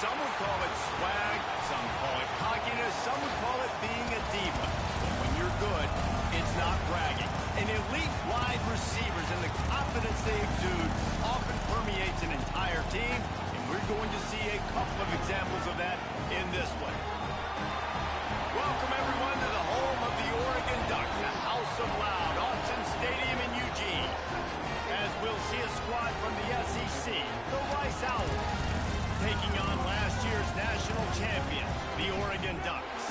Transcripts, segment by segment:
Some would call it swag, some call it cockiness, some would call it being a diva. But when you're good, it's not bragging. An elite wide receivers and the confidence they exude often permeates an entire team, and we're going to see a couple of examples of that in this one. Welcome, everyone, to the home of the Oregon Ducks, the House of Loud, Autzen Stadium in Eugene. As we'll see a squad from the SEC, the Rice Owls, taking on last year's national champion, the Oregon Ducks.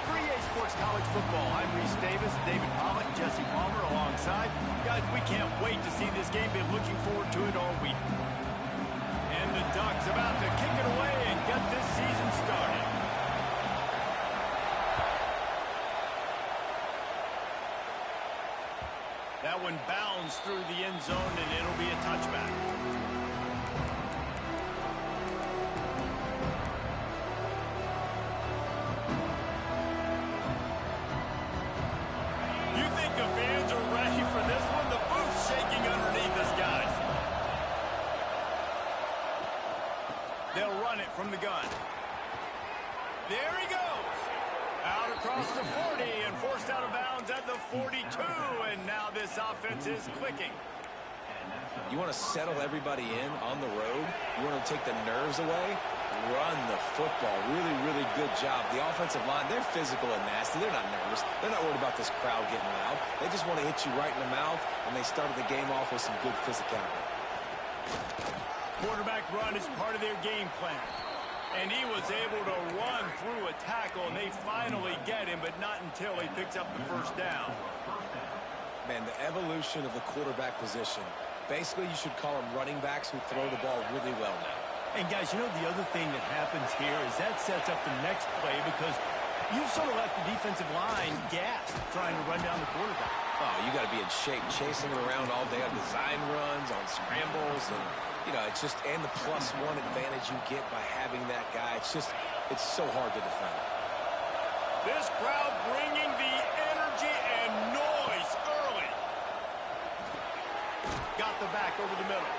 For EA Sports College Football, I'm Reese Davis, David Pollock, Jesse Palmer alongside. Guys, we can't wait to see this game. Been looking forward to it all week. And the Ducks about to kick it away and get this season started. That one bounds through the end zone, and it'll be a touchback. You think the fans are ready for this one? The booth's shaking underneath us, guys. They'll run it from the gun. There he goes. Out across the 40 and forced out of bounds at the 42, and now this offense is clicking. You want to settle everybody in on the road? You want to take the nerves away? Run the football. Really, really good job. The offensive line, they're physical and nasty. They're not nervous. They're not worried about this crowd getting loud. They just want to hit you right in the mouth, and they started the game off with some good physicality. Quarterback run is part of their game plan. And he was able to run through a tackle, and they finally get him, but not until he picks up the first down. Man, the evolution of the quarterback position. Basically, you should call them running backs who throw the ball really well now. And, guys, you know the other thing that happens here is that sets up the next play because you've sort of left the defensive line gassed trying to run down the quarterback. Oh, you got to be in shape, chasing him around all day on design runs, on scrambles, and you know, it's just, and the +1 advantage you get by having that guy. It's so hard to defend. This crowd bringing the energy and noise early. Got the back over the middle.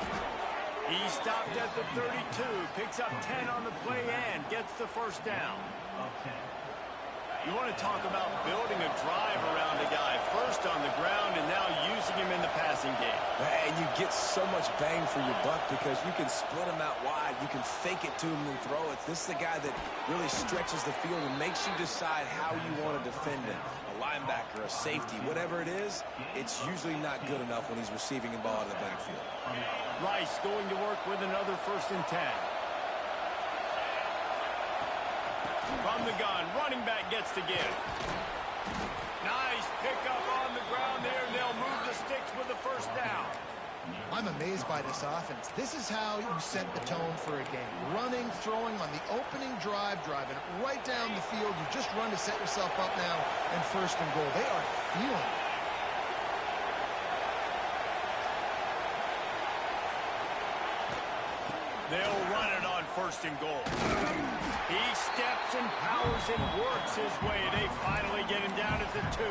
He stopped at the 32, picks up 10 on the play and gets the first down. Okay. You want to talk about building a drive around a guy, first on the ground and now using him in the passing game. And you get so much bang for your buck because you can split him out wide. You can fake it to him and throw it. This is the guy that really stretches the field and makes you decide how you want to defend him. A linebacker, a safety, whatever it is, it's usually not good enough when he's receiving the ball out of the backfield. Rice going to work with another 1st and 10. From the gun, running back gets to give. Nice pickup on the ground there, and they'll move the sticks with the first down. I'm amazed by this offense. This is how you set the tone for a game. Running, throwing on the opening drive, driving right down the field. You just run to set yourself up now and 1st and goal. They are feeling it. They'll run it on 1st and goal. He steps and powers and works his way. They finally get him down at the 2.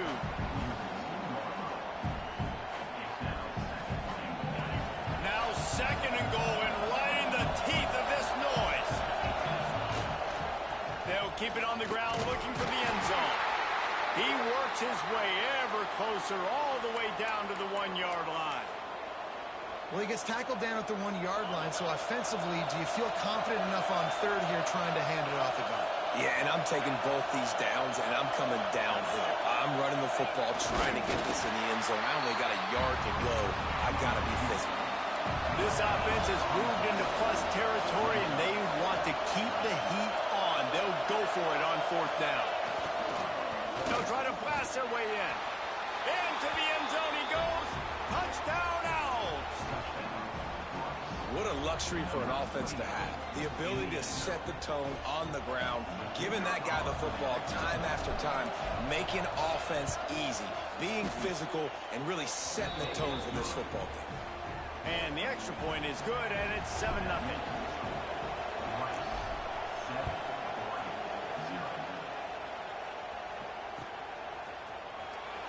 Now 2nd and goal, and right in the teeth of this noise. They'll keep it on the ground looking for the end zone. He works his way ever closer all the way down to the 1-yard line. Well, he gets tackled down at the 1-yard line, so offensively, do you feel confident enough on 3rd here trying to hand it off the gun? Yeah, and I'm taking both these downs, and I'm coming downhill. I'm running the football, trying to get this in the end zone. I only got a yard to go. I got to be physical. This offense has moved into plus territory, and they want to keep the heat on. They'll go for it on 4th down. They'll try to blast their way in. Into the end zone he goes. Touchdown, Owls. What a luxury for an offense to have. The ability to set the tone on the ground, giving that guy the football time after time, making offense easy, being physical, and really setting the tone for this football game. And the extra point is good, and it's 7-0.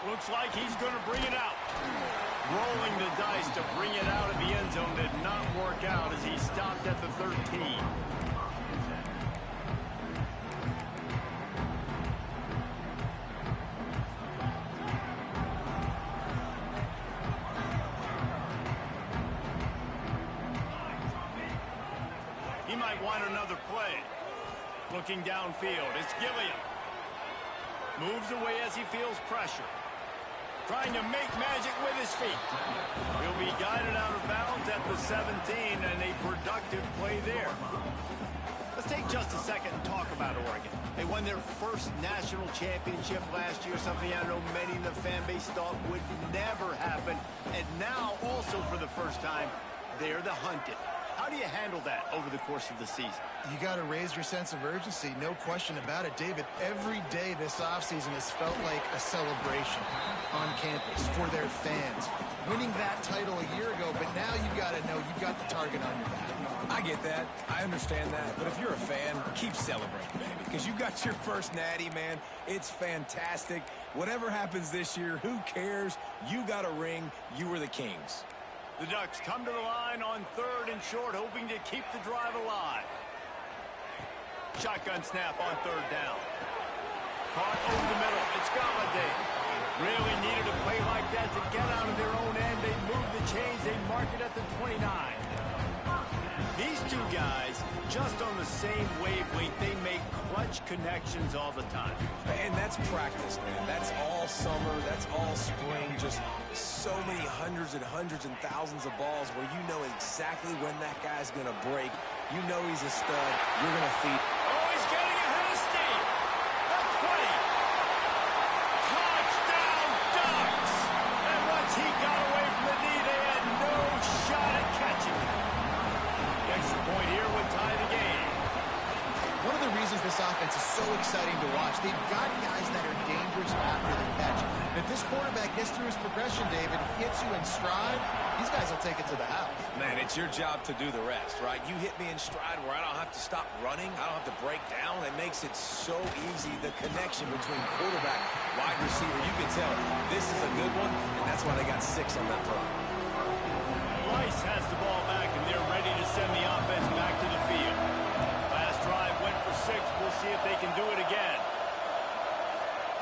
Looks like he's going to bring it out. Rolling the dice to bring it out of the end zone did not work out as he stopped at the 13. might want another play. Looking downfield, it's Gilliam. Moves away as he feels pressure. Trying to make magic with his feet. He'll be guided out of bounds at the 17, and a productive play there. Let's take just a second and talk about Oregon. They won their first national championship last year, something I know many in the fan base thought would never happen. And now, also for the first time, they're the hunted. How do you handle that over the course of the season? You got to raise your sense of urgency, no question about it, David. Every day this offseason has felt like a celebration on campus for their fans. Winning that title a year ago, but now you got to know you've got the target on your back. I get that. I understand that. But if you're a fan, keep celebrating, baby, because you got your first natty, man. It's fantastic. Whatever happens this year, who cares? You got a ring. You were the Kings. The Ducks come to the line on 3rd and short, hoping to keep the drive alive. Shotgun snap on 3rd down. Caught over the middle. It's Galladay. Really needed a play like that to get out of their own end. They move the chains. They mark it at the 29. These two guys, just on the same wavelength, they make clutch connections all the time. And that's practice, man. That's all summer. That's all spring. Just so many hundreds and thousands of balls where you know exactly when that guy's going to break. You know he's a stud. You're going to feed. Oh, he's getting ahead of steam. The 20. Touchdown, Ducks. And once he got away from the knee, they had no shot at catching it. The extra point here would tie the game. One of the reasons this offense is so exciting to watch, they've got guys that are dangerous after the catch. And if this quarterback gets through his progression, David, hits you in stride, these guys will take it to the house. Man, it's your job to do the rest, right? You hit me in stride where I don't have to stop running. I don't have to break down. It makes it so easy. The connection between quarterback, wide receiver, you can tell this is a good one, and that's why they got 6 on that front. Rice has the ball back, and they're ready to send the offense back to the field. Last drive went for 6. We'll see if they can do it again.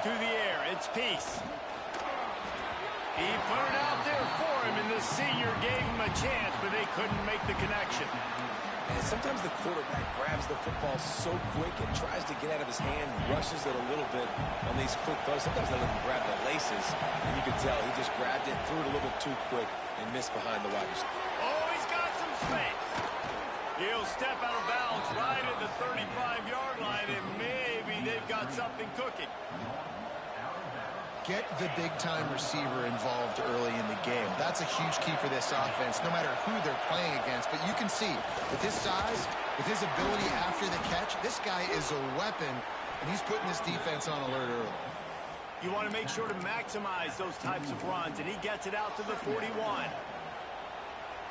To the air, it's Peace. He put it out there for him, and the senior gave him a chance, but they couldn't make the connection. And sometimes the quarterback grabs the football so quick and tries to get out of his hand, rushes it a little bit on these quick throws. Sometimes they let him grab the laces, and you can tell he just grabbed it, threw it a little bit too quick, and missed behind the wide receiver. Oh, he's got some space. He'll step out of bounds right at the 35-yard line, and maybe they've got something cooking. Get the big-time receiver involved early in the game. That's a huge key for this offense, no matter who they're playing against. But you can see, with his size, with his ability after the catch, this guy is a weapon, and he's putting this defense on alert early. You want to make sure to maximize those types of runs, and he gets it out to the 41.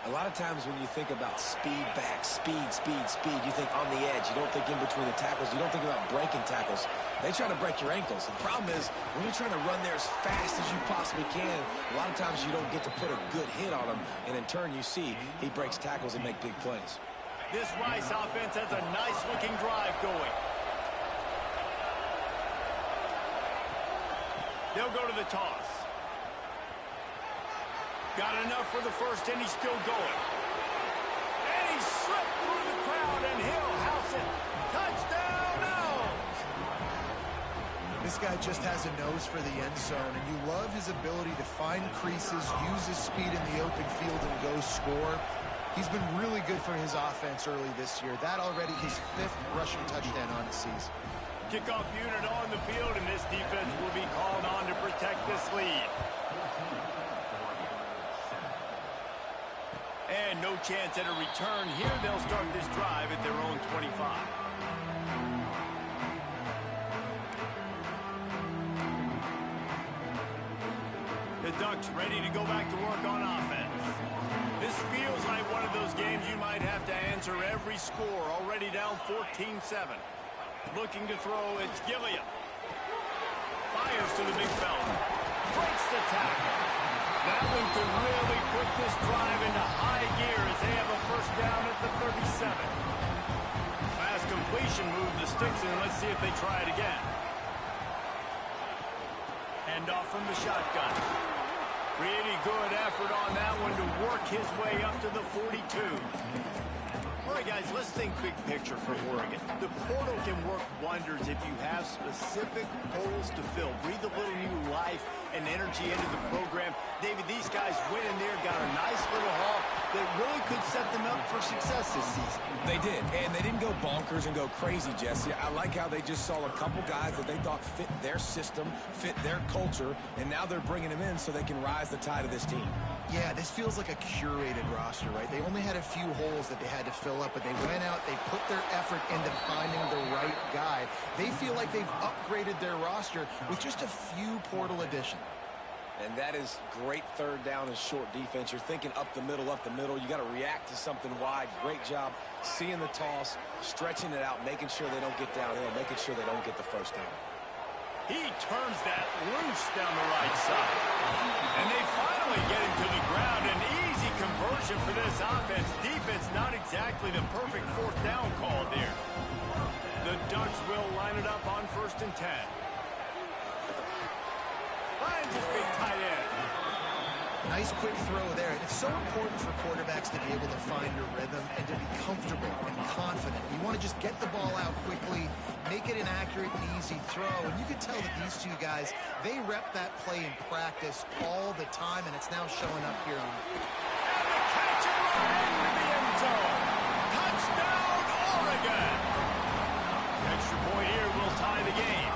A lot of times when you think about speed back, speed, you think on the edge. You don't think in between the tackles. You don't think about breaking tackles. They try to break your ankles. The problem is when you're trying to run there as fast as you possibly can, a lot of times you don't get to put a good hit on him, and in turn you see he breaks tackles and make big plays. This Rice offense has a nice-looking drive going. They'll go to the toss. Got enough for the first, and he's still going. And he slipped through the crowd, and he'll house it. Touchdown, Owls! This guy just has a nose for the end zone, and you love his ability to find creases, use his speed in the open field, and go score. He's been really good for his offense early this year. That already his 5th rushing touchdown on the season. Kickoff unit on the field, and this defense will be called on to protect this lead. And no chance at a return here. They'll start this drive at their own 25. The Ducks ready to go back to work on offense. This feels like one of those games you might have to answer every score. Already down 14-7. Looking to throw, it's Gilliam. Fires to the big fella. Breaks the tackle. That one could really put this drive into high gear as they have a first down at the 37. Fast completion, move the sticks in. Let's see if they try it again. Hand off from the shotgun. Pretty good effort on that one to work his way up to the 42. All right, guys, let's think big picture for Oregon. The portal can work wonders if you have specific holes to fill. Breathe a little new life and energy into the program. David, these guys went in there, got a nice little haul that really could set them up for success this season. They did, and they didn't go bonkers and go crazy, Jesse. I like how they just saw a couple guys that they thought fit their system, fit their culture, and now they're bringing them in so they can rise the tide of this team. Yeah, this feels like a curated roster, right? They only had a few holes that they had to fill up, but they went out, they put their effort into finding the right guy. They feel like they've upgraded their roster with just a few portal additions. And that is great third down and short defense. You're thinking up the middle. You got to react to something wide. Great job seeing the toss, stretching it out, making sure they don't get downhill, making sure they don't get the first down. He turns that loose down the right side. And they finally get him to the ground. An easy conversion for this offense. Defense not exactly the perfect fourth down call there. The Ducks will line it up on 1st and 10. Finds his big tight end. Nice quick throw there. It's so important for quarterbacks to be able to find your rhythm and to be comfortable and confident. You want to just get the ball out quickly, make it an accurate and easy throw. And you can tell that these two guys, they rep that play in practice all the time, and it's now showing up here on. And the catch and run into the end zone. Touchdown, Oregon. Extra point here will tie the game.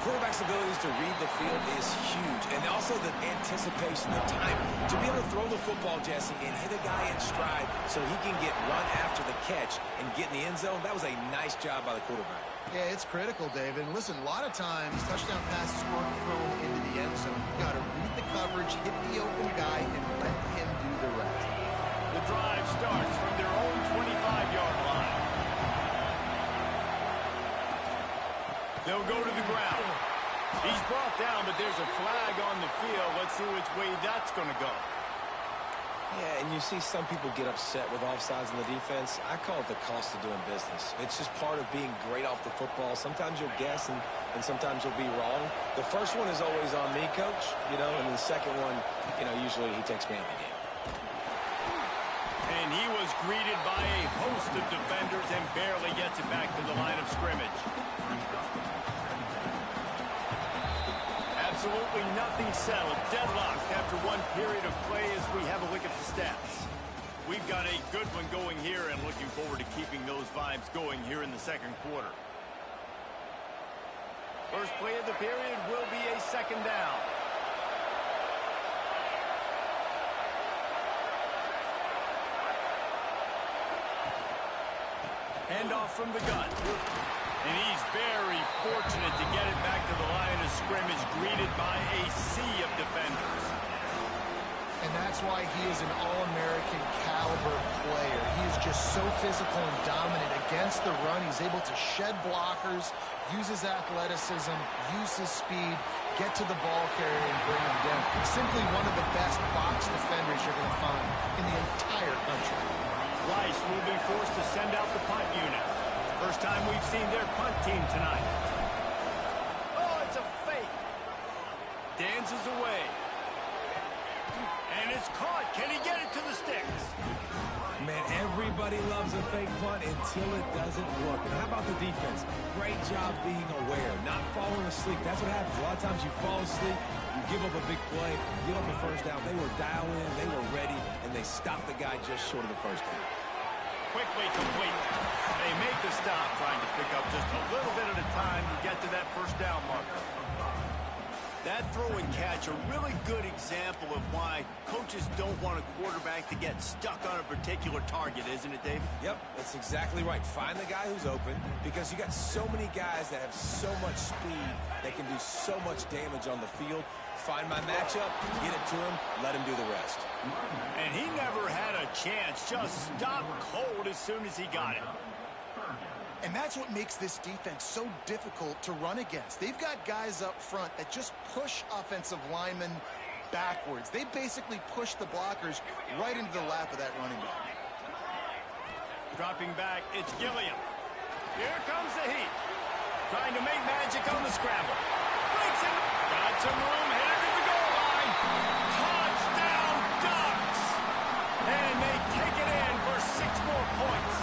Quarterback's abilities to read the field is huge, and also the anticipation, the time to be able to throw the football, Jesse, and hit a guy in stride so he can get run after the catch and get in the end zone. That was a nice job by the quarterback. Yeah, it's critical, David. And listen, a lot of times touchdown passes aren't thrown into the end zone. You got to read the coverage, hit the open guy, and let him do the rest. The drive starts from their own 25-yard line. They'll go to the ground. He's brought down, but there's a flag on the field. Let's see which way that's going to go. Yeah, and you see some people get upset with offsides in the defense. I call it the cost of doing business. It's just part of being great off the football. Sometimes you'll guess, and sometimes you'll be wrong. The first one is always on me, Coach, and the second one, usually he takes me out of the game. And he was greeted by a host of defenders and barely gets it back to the line of scrimmage. Absolutely nothing settled. Deadlocked after one period of play as we have a look at the stats. We've got a good one going here and looking forward to keeping those vibes going here in the second quarter. First play of the period will be a second down. Handoff from the gun. And he's very fortunate to get it back to the line of scrimmage, greeted by a sea of defenders. And that's why he is an All-American caliber player. He is just so physical and dominant against the run. He's able to shed blockers, use his athleticism, use his speed, get to the ball carrier and bring him down. Simply one of the best box defenders you're going to find in the entire country. Rice will be forced to send out the punt unit. First time we've seen their punt team tonight. Oh, it's a fake. Dances away. And it's caught. Can he get it to the sticks? Man, everybody loves a fake punt until it doesn't work. And how about the defense? Great job being aware, not falling asleep. That's what happens. A lot of times you fall asleep, you give up a big play, give up a first down. They were dialed in, they were ready, and they stopped the guy just short of the first down. Quickly complete. They make the stop, trying to pick up just a little bit at a time to get to that first down marker. That throw and catch, a really good example of why coaches don't want a quarterback to get stuck on a particular target, isn't it, David? Yep, that's exactly right. Find the guy who's open, because you got so many guys that have so much speed that can do so much damage on the field. Find my matchup, get it to him, let him do the rest. And he never had a chance, just stopped cold as soon as he got it. And that's what makes this defense so difficult to run against. They've got guys up front that just push offensive linemen backwards. They basically push the blockers right into the lap of that running back. Dropping back, it's Gilliam. Here comes the heat. Trying to make magic on the scramble. Breaks him. Got some room, headed to the goal line. Touchdown, Ducks! And they take it in for 6 more points.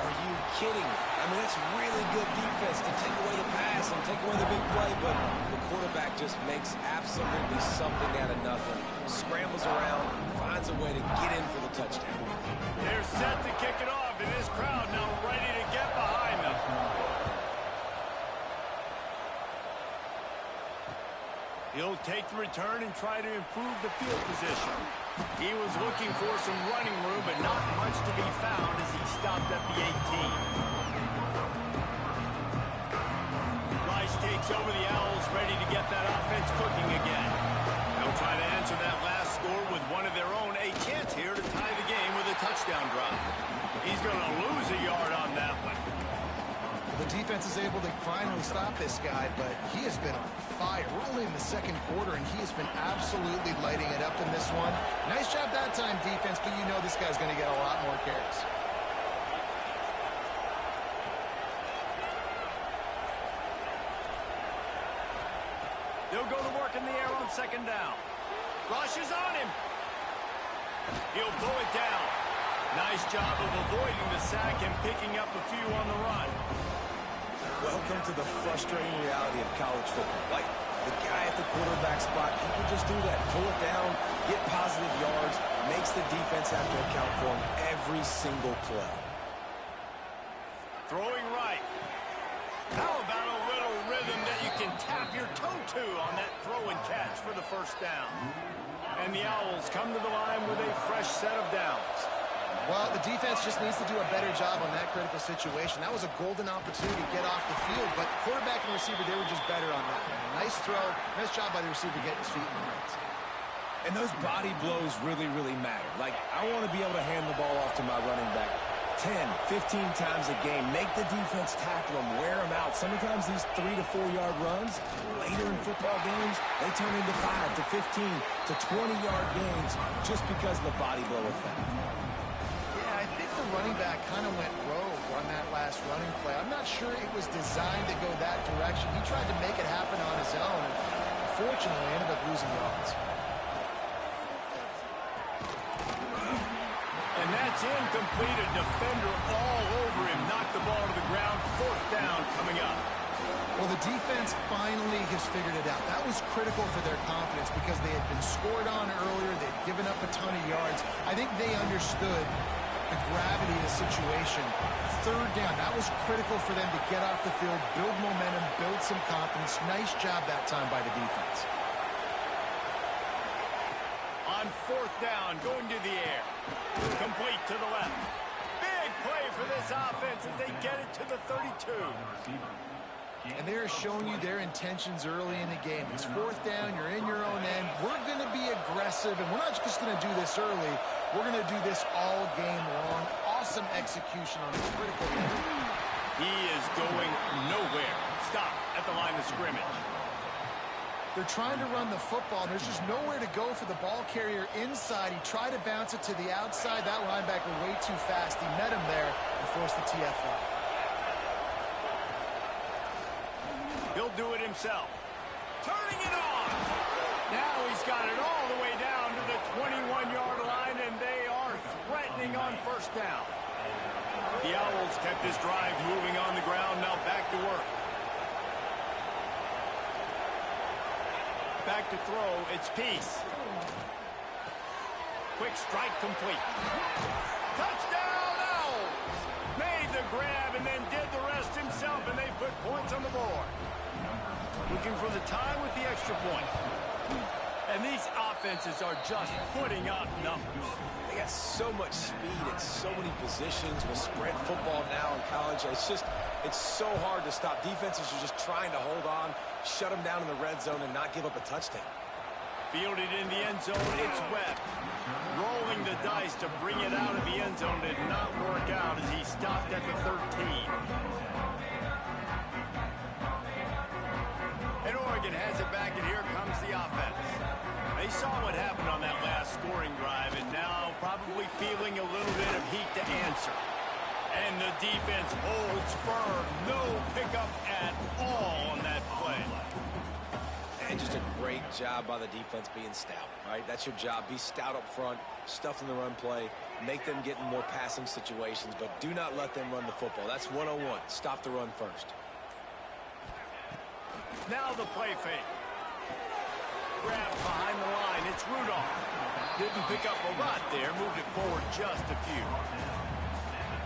Are you kidding? I mean, that's really good defense to take away the pass and take away the big play, but the quarterback just makes absolutely something out of nothing. Scrambles around, finds a way to get in for the touchdown. They're set to kick it off, and this crowd now ready to get behind them. He'll take the return and try to improve the field position. He was looking for some running room, but not much to be found as he stopped at the 18. Rice takes over the Owls, ready to get that offense cooking again. They'll try to answer that last score with one of their own. A chance here to tie the game with a touchdown drive. He's going to lose a yard on that one. The defense is able to finally stop this guy, but he has been on fire. We're only in the second quarter, and he has been absolutely lighting it up in this one. Nice job that time, defense, but you know this guy's going to get a lot more carries. They'll go to work in the air on second down. Rush is on him. He'll pull it down. Nice job of avoiding the sack and picking up a few on the run. Welcome to the frustrating reality of college football. Like, the guy at the quarterback spot, he can just do that. Pull it down, get positive yards, makes the defense have to account for him every single play. Throwing right. How about a little rhythm that you can tap your toe to on that throw and catch for the first down? And the Owls come to the line with a fresh set of downs. Well, the defense just needs to do a better job on that critical situation. That was a golden opportunity to get off the field, but quarterback and receiver, they were just better on that. Nice throw. Nice job by the receiver getting his feet in the hands. And those body blows really, really matter. Like, I want to be able to hand the ball off to my running back 10, 15 times a game. Make the defense tackle them, wear them out. Sometimes these 3 to 4 yard runs, later in football games, they turn into 5 to 15 to 20 yard gains just because of the body blow effect. I think the running back kind of went rogue on that last running play. I'm not sure it was designed to go that direction. He tried to make it happen on his own. Unfortunately, ended up losing yards. And that's incomplete. A defender all over him. Knocked the ball to the ground. Fourth down coming up. Well, the defense finally has figured it out. That was critical for their confidence because they had been scored on earlier. They'd given up a ton of yards. I think they understood the gravity of the situation. Third down, that was critical for them to get off the field, build momentum, build some confidence. Nice job that time by the defense. On fourth down, going to the air. Complete to the left. Big play for this offense as they get it to the 32. And they're showing you their intentions early in the game. It's fourth down, you're in your own end. We're going to be aggressive, and we're not just going to do this early. We're going to do this all game long. Awesome execution on this critical game. He is going nowhere. Stop at the line of scrimmage. They're trying to run the football. There's just nowhere to go for the ball carrier inside. He tried to bounce it to the outside. That linebacker way too fast. He met him there and forced the TFL. He'll do it himself. Turning it on. Now he's got it all the way down to the 21-yard line, and they are threatening on first down. The Owls kept this drive moving on the ground. Now back to work. Back to throw. It's Peace. Quick strike complete. Touchdown, Owls! Made the grab and then did the rest himself, and they put points on the board. Looking for the tie with the extra point. And these offenses are just putting up numbers. They got so much speed and so many positions with spread football now in college. It's so hard to stop. Defenses are just trying to hold on, shut them down in the red zone, and not give up a touchdown. Fielded in the end zone, it's Webb. Rolling the dice to bring it out of the end zone did not work out as he stopped at the 13. And Oregon has it back, and here comes the offense. They saw what happened on that last scoring drive, and now probably feeling a little bit of heat to answer. And the defense holds firm. No pickup at all on that play. And just a great job by the defense being stout, right? That's your job. Be stout up front, stuff in the run play, make them get in more passing situations, but do not let them run the football. That's 101. Stop the run first. Now the play fake. Grab behind the line. It's Rudolph. Didn't pick up a lot there. Moved it forward just a few.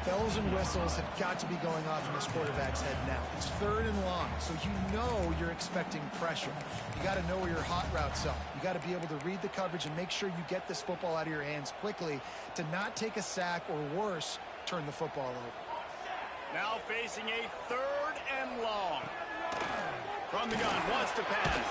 Bells and whistles have got to be going off in this quarterback's head now. It's 3rd and long, so you know you're expecting pressure. You got to know where your hot routes are. You got to be able to read the coverage and make sure you get this football out of your hands quickly to not take a sack or worse, turn the football over. Now facing a 3rd and long. From the gun, wants to pass.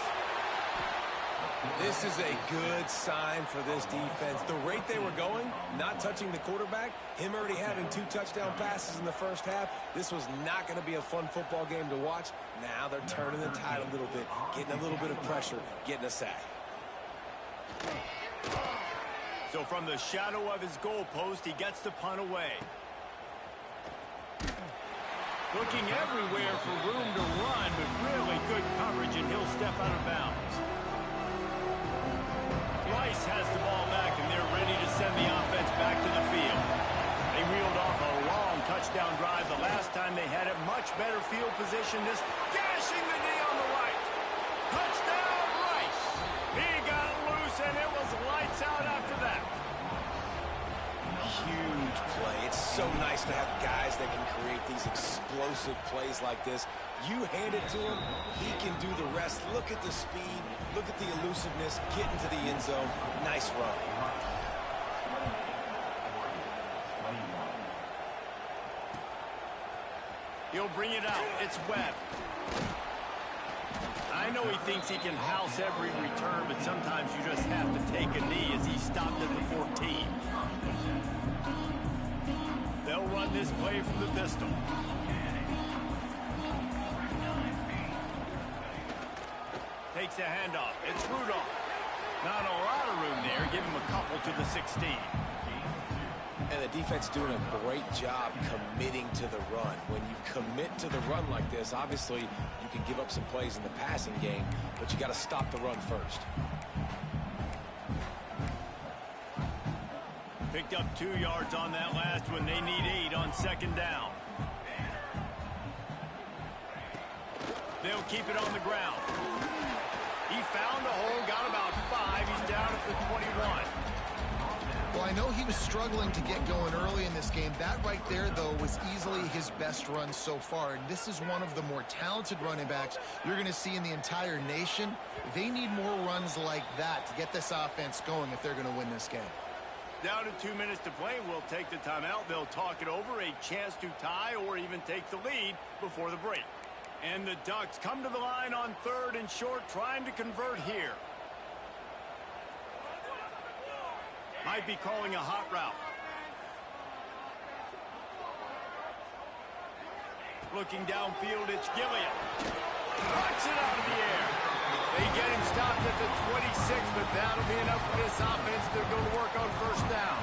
This is a good sign for this defense. The rate they were going, not touching the quarterback, him already having 2 touchdown passes in the first half, this was not going to be a fun football game to watch. Now they're turning the tide a little bit, getting a little bit of pressure, getting a sack. So from the shadow of his goalpost, he gets the punt away. Looking everywhere for room to run, but really good coverage, and he'll step out of bounds. Rice has the ball back, and they're ready to send the offense back to the field. They reeled off a long touchdown drive the last time they had it. Much better field position. This gashing the knee on the right. Touchdown, Rice. He got loose, and it was lights out after that. Huge play. It's so nice to have guys that can create these explosive plays like this. You hand it to him, he can do the rest. Look at the speed, look at the elusiveness, get into the end zone. Nice run. He'll bring it out. It's Webb. I know he thinks he can house every return, but sometimes you just have to take a knee as he stopped at the 14. They'll run this play from the pistol. Takes a handoff. It's Rudolph. Not a lot of room there. Give him a couple to the 16. And the defense doing a great job committing to the run. When you commit to the run like this, obviously you can give up some plays in the passing game, but you got to stop the run first. Picked up 2 yards on that last one. They need 8 on 2nd down. They'll keep it on the ground. He found a hole, got about 5. He's down at the 21. Well, I know he was struggling to get going early in this game. That right there, though, was easily his best run so far. And this is one of the more talented running backs you're going to see in the entire nation. They need more runs like that to get this offense going if they're going to win this game. Down to 2 minutes to play. We'll take the timeout. They'll talk it over. A chance to tie or even take the lead before the break. And the Ducks come to the line on 3rd and short, trying to convert here. Might be calling a hot route. Looking downfield, it's Gilliam. Knocks it out of the air. They get him stopped at the 26, but that'll be enough for this offense to go to work on 1st down.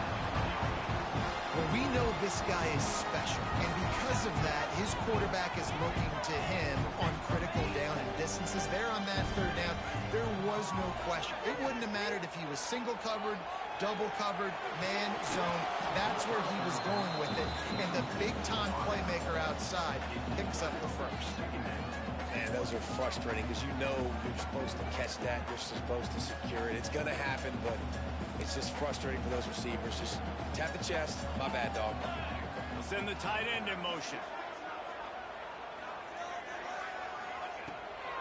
Well, we know this guy is special, and because of that, his quarterback is looking to him on critical down and distances. There on that 3rd down, there was no question. It wouldn't have mattered if he was single covered, double covered, man, zone. That's where he was going with it, and the big-time playmaker outside picks up the 1st. Man, those are frustrating because you know you're supposed to catch that. You're supposed to secure it. It's going to happen, but it's just frustrating for those receivers. Just tap the chest. My bad, dog. We'll send the tight end in motion.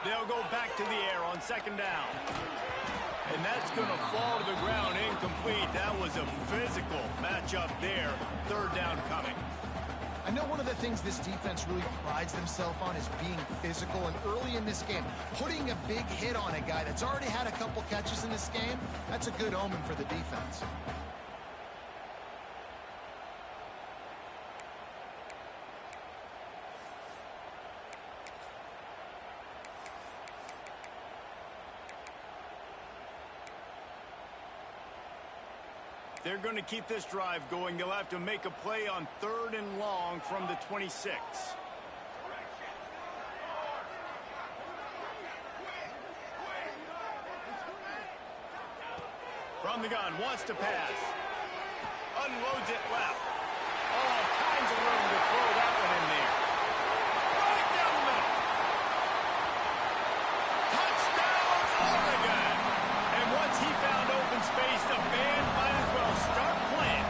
They'll go back to the air on 2nd down. And that's going to fall to the ground incomplete. That was a physical matchup there. 3rd down coming. I know one of the things this defense really prides themselves on is being physical, and early in this game, putting a big hit on a guy that's already had a couple catches in this game, that's a good omen for the defense. They're going to keep this drive going. They'll have to make a play on 3rd and long from the 26. From the gun, wants to pass. Unloads it left. All kinds of room to throw that one in there. Right down the middle. Touchdown, Oregon! And once he found open space, the band might as well start playing.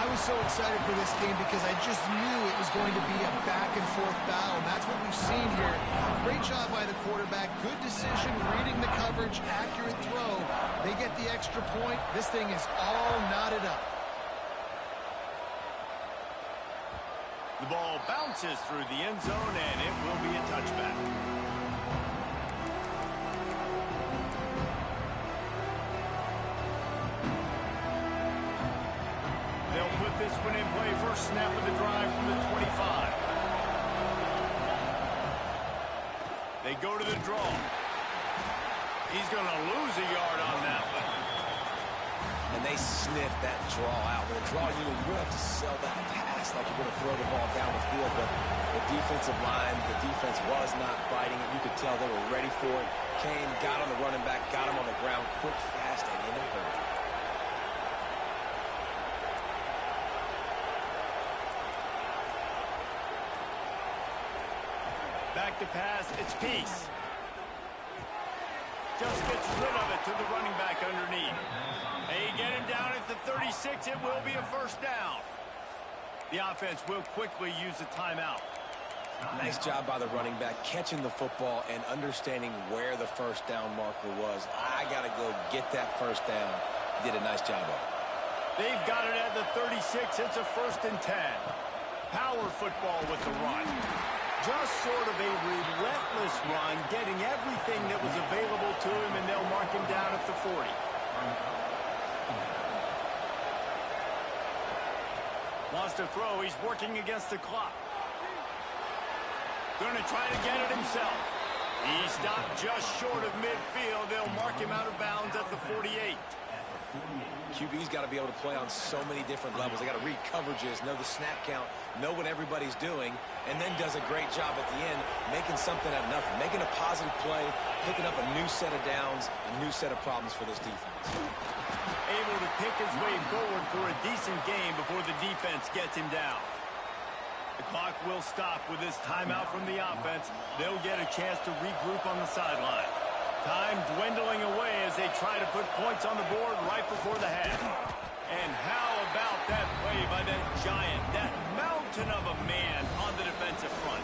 I was so excited for this game because I just knew it was going to be a back-and-forth battle, and that's what we've seen here. Great job by the quarterback, good decision, reading the coverage, accurate throw. They get the extra point. This thing is all knotted up. The ball bounces through the end zone, and it will be a touchback. They'll put this one in play. First snap of the drive from the 25. They go to the draw. He's going to lose a yard on that one. And they sniff that draw out. With a draw unit, you don't have to sell that pass like you're going to throw the ball down the field. But the defensive line, the defense was not biting it. You could tell they were ready for it. Came, got on the running back, got him on the ground quick, fast, and in a hurry. Back to pass, it's Peace. Just gets rid of it to the running back underneath. They get him down at the 36. It will be a first down. The offense will quickly use a timeout. Nice job by the running back, catching the football and understanding where the first down marker was. I got to go get that first down. Did a nice job of it. They've got it at the 36. It's a 1st and 10. Power football with the run. Just sort of a relentless run, getting everything that was available to him, and they'll mark him down at the 40. Wants to throw. He's working against the clock. Going to try to get it himself. He stopped just short of midfield. They'll mark him out of bounds at the 48. QB's got to be able to play on so many different levels. They got to read coverages, know the snap count, know what everybody's doing, and then does a great job at the end making something out of nothing, making a positive play, picking up a new set of downs, a new set of problems for this defense. Able to pick his way forward for a decent game before the defense gets him down. The clock will stop with this timeout from the offense. They'll get a chance to regroup on the sideline. Time dwindling away as they try to put points on the board right before the half. And how about that play by that giant, that mountain of a man on the defensive front?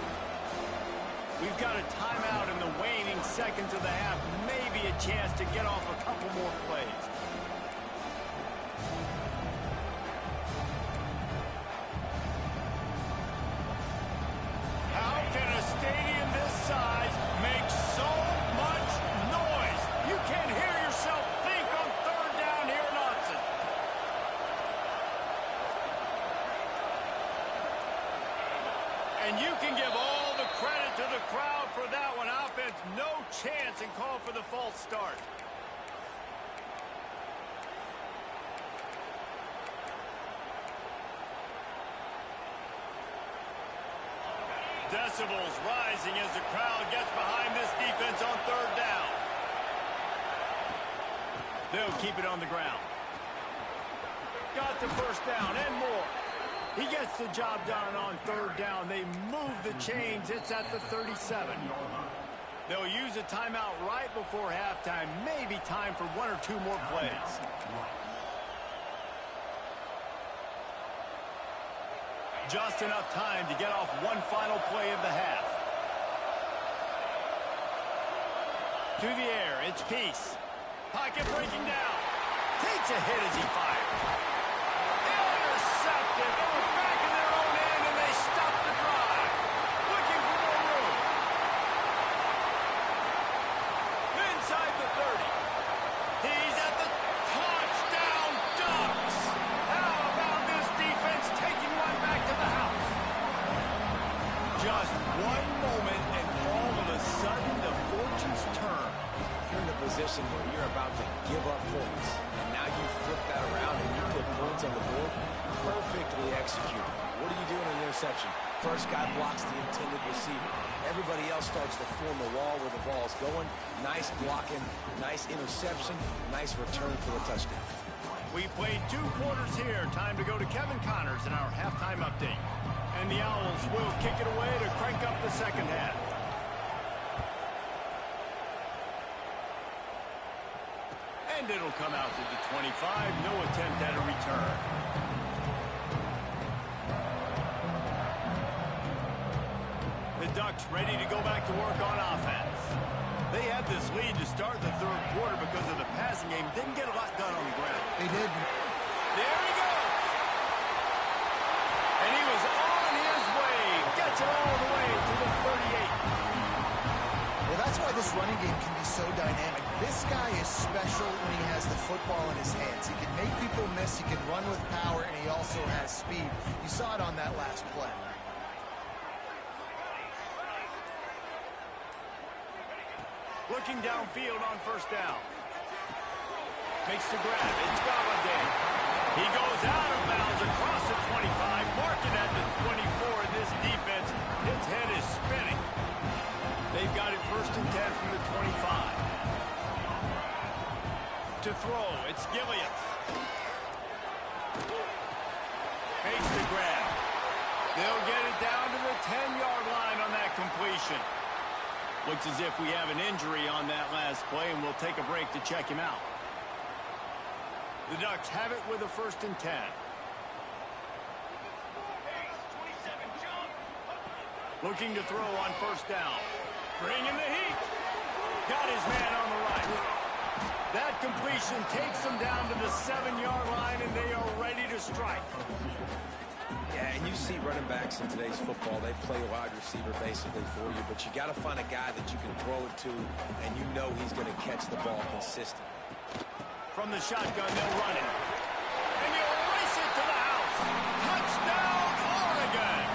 We've got a timeout in the waning seconds of the half. Maybe a chance to get off a couple more plays. How can a stadium this size make so much noise? You can't hear yourself think on 3rd down here in Austin. And you can give all the credit to the crowd for that one. Offense, no chance, and call for the false start. Decibels rising as the crowd gets behind this defense on 3rd down. They'll keep it on the ground. Got the first down and more. He gets the job done on 3rd down. They move the chains. It's at the 37. They'll use a timeout right before halftime. Maybe time for 1 or 2 more plays. Just enough time to get off one final play of the half. To the air, it's Peace. Pocket breaking down. Takes a hit as he fires. Intercepted. They were back in their own end, and they stopped the drive. Looking for more room. Inside the 30. He's at the touchdown Ducks. How about this defense taking one back to the house? Just one moment, and all of a sudden, the fortunes turn. You're in a position where you're about to give up points, and now you flip that around and you put points on the board. Perfectly executed. What do you do in an interception? First guy blocks the intended receiver. everybody else starts to form a wall where the ball is going. Nice blocking, nice interception, nice return for the touchdown. We played 2 quarters here. Time to go to Kevin Connors in our halftime update. And the Owls will kick it away to crank up the second half. And it'll come out to the 25. No attempt at a return. The Ducks ready to go back to work on offense. They had this lead to start the third quarter because of the passing game. Didn't get a lot done on the ground. They did. There he goes. And he was on his way. Gets it all the way to the 38. Well, that's why this running game can be so dynamic. This guy is special when he has the football in his hands. He can make people miss, he can run with power, and he also has speed. You saw it on that last play. Looking downfield on first down. Makes the grab. It's Galladay. He goes out of bounds across the 25, marking at the 24. This defense, its head is spinning. They've got it 1st and 10 from the 25. To throw, it's Gilliam. Makes the grab. They'll get it down to the 10-yard line on that completion. Looks as if we have an injury on that last play, and we'll take a break to check him out. The Ducks have it with a 1st and 10. Looking to throw on first down. Bringing the heat. Got his man on the right. That completion takes them down to the 7-yard line, and they are ready to strike. Yeah, and you see running backs in today's football, they play wide receiver basically for you, but you got to find a guy that you can throw it to, and you know he's going to catch the ball consistently. From the shotgun, they'll run it. And he'll race it to the house. Touchdown, Oregon!